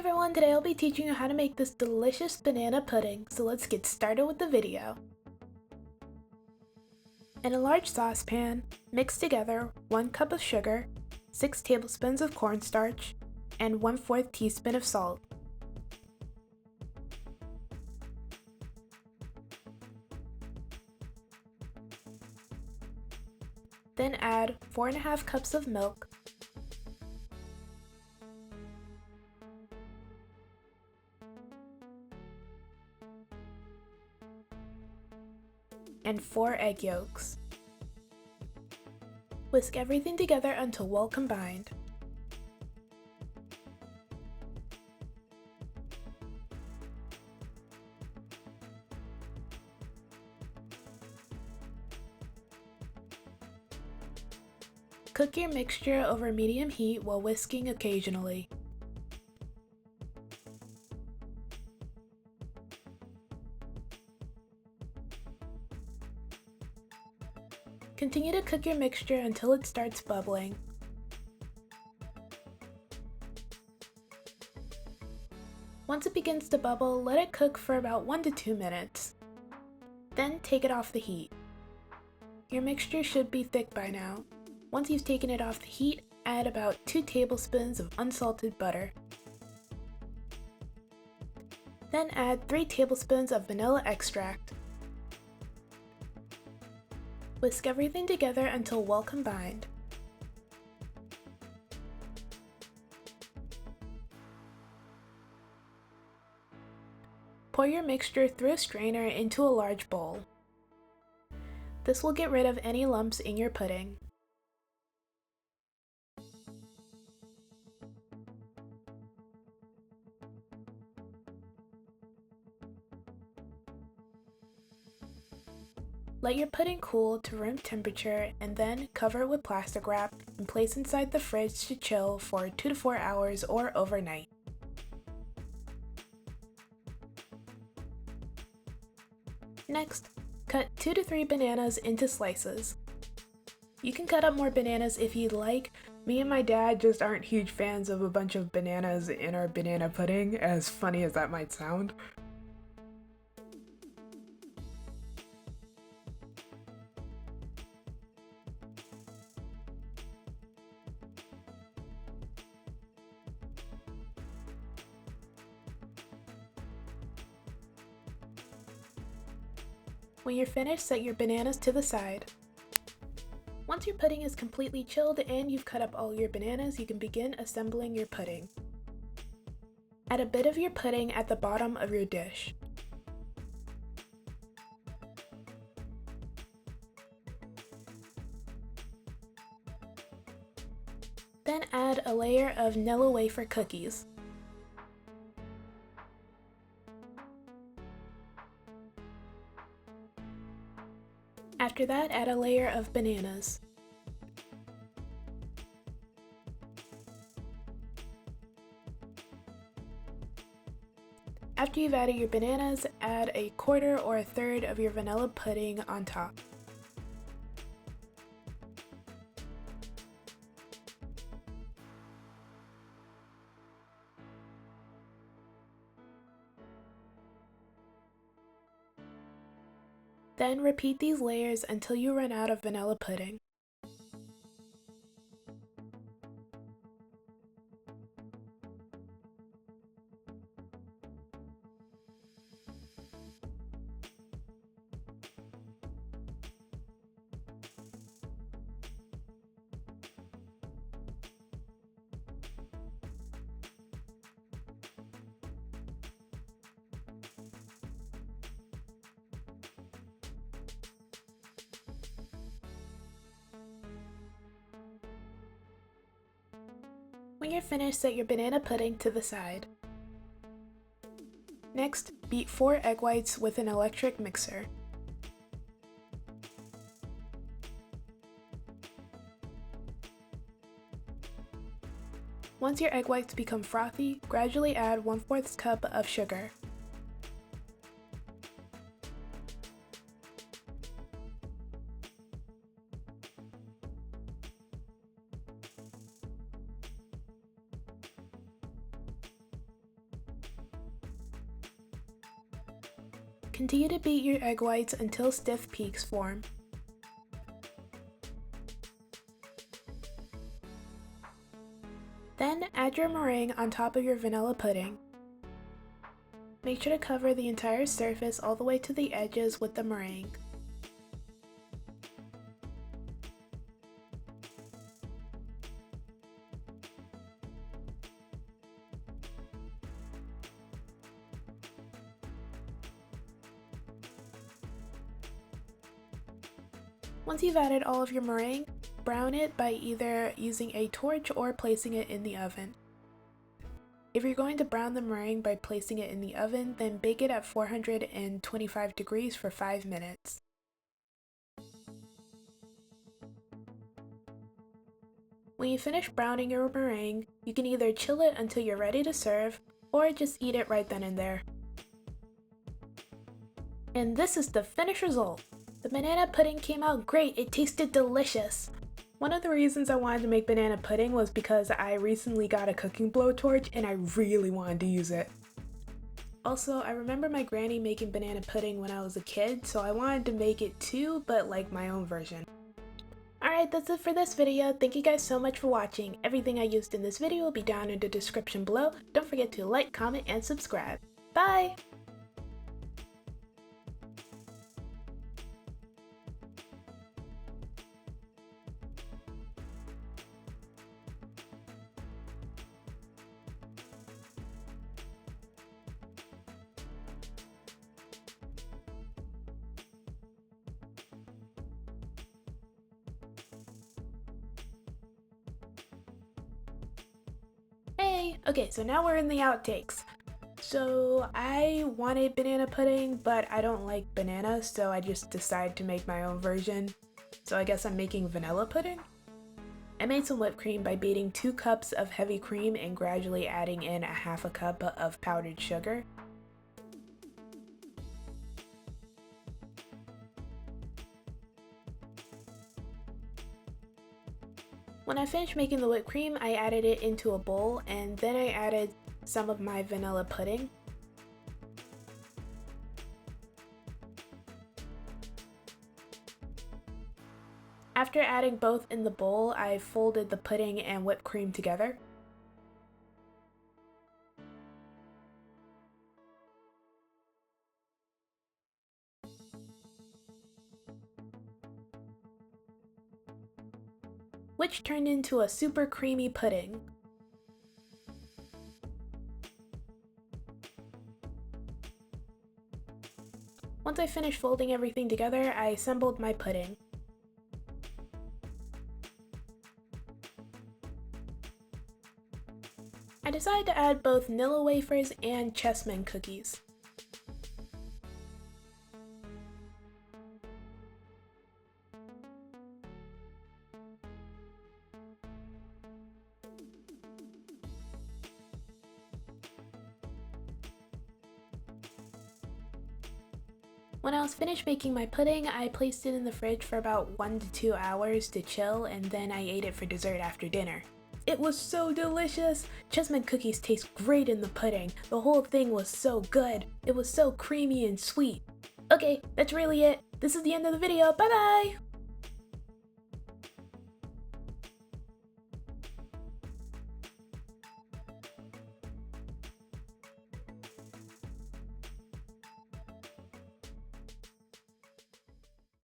everyone, today I'll be teaching you how to make this delicious banana pudding, so let's get started with the video. In a large saucepan, mix together 1 cup of sugar, 6 tablespoons of cornstarch, and 1/4 teaspoon of salt. Then add 4½ cups of milk, and 4 egg yolks. Whisk everything together until well combined. Cook your mixture over medium heat while whisking occasionally. Continue to cook your mixture until it starts bubbling. Once it begins to bubble, let it cook for about 1 to 2 minutes. Then take it off the heat. Your mixture should be thick by now. Once you've taken it off the heat, add about 2 tablespoons of unsalted butter. Then add 3 tablespoons of vanilla extract. Whisk everything together until well combined. Pour your mixture through a strainer into a large bowl. This will get rid of any lumps in your pudding. Let your pudding cool to room temperature and then cover it with plastic wrap and place inside the fridge to chill for 2 to 4 hours or overnight. Next, cut 2 to 3 bananas into slices. You can cut up more bananas if you'd like. Me and my dad just aren't huge fans of a bunch of bananas in our banana pudding, as funny as that might sound. When you're finished, set your bananas to the side. Once your pudding is completely chilled and you've cut up all your bananas, you can begin assembling your pudding. Add a bit of your pudding at the bottom of your dish. Then add a layer of Nilla wafer cookies. After that, add a layer of bananas. After you've added your bananas, add 1/4 or 1/3 of your vanilla pudding on top. Then repeat these layers until you run out of vanilla pudding. When you're finished, set your banana pudding to the side. Next, beat 4 egg whites with an electric mixer. Once your egg whites become frothy, gradually add 1/4 cup of sugar. Continue to beat your egg whites until stiff peaks form. Then add your meringue on top of your vanilla pudding. Make sure to cover the entire surface all the way to the edges with the meringue. Once you've added all of your meringue, brown it by either using a torch or placing it in the oven. If you're going to brown the meringue by placing it in the oven, then bake it at 425 degrees for 5 minutes. When you finish browning your meringue, you can either chill it until you're ready to serve, or just eat it right then and there. And this is the finished result! The banana pudding came out great, it tasted delicious! One of the reasons I wanted to make banana pudding was because I recently got a cooking blowtorch and I really wanted to use it. Also, I remember my granny making banana pudding when I was a kid, so I wanted to make it too, but like my own version. Alright, that's it for this video. Thank you guys so much for watching. Everything I used in this video will be down in the description below. Don't forget to like, comment, and subscribe. Bye! Okay, so now we're in the outtakes. So I wanted banana pudding, but I don't like bananas, so I just decided to make my own version. So I guess I'm making vanilla pudding? I made some whipped cream by beating 2 cups of heavy cream and gradually adding in a half a cup of powdered sugar. When I finished making the whipped cream, I added it into a bowl and then I added some of my vanilla pudding. After adding both in the bowl, I folded the pudding and whipped cream together. Which turned into a super creamy pudding. Once I finished folding everything together, I assembled my pudding. I decided to add both Nilla wafers and chessmen cookies. When I was finished making my pudding, I placed it in the fridge for about 1 to 2 hours to chill, and then I ate it for dessert after dinner. It was so delicious! Chessmen cookies taste great in the pudding. The whole thing was so good. It was so creamy and sweet. Okay, that's really it. This is the end of the video. Bye bye!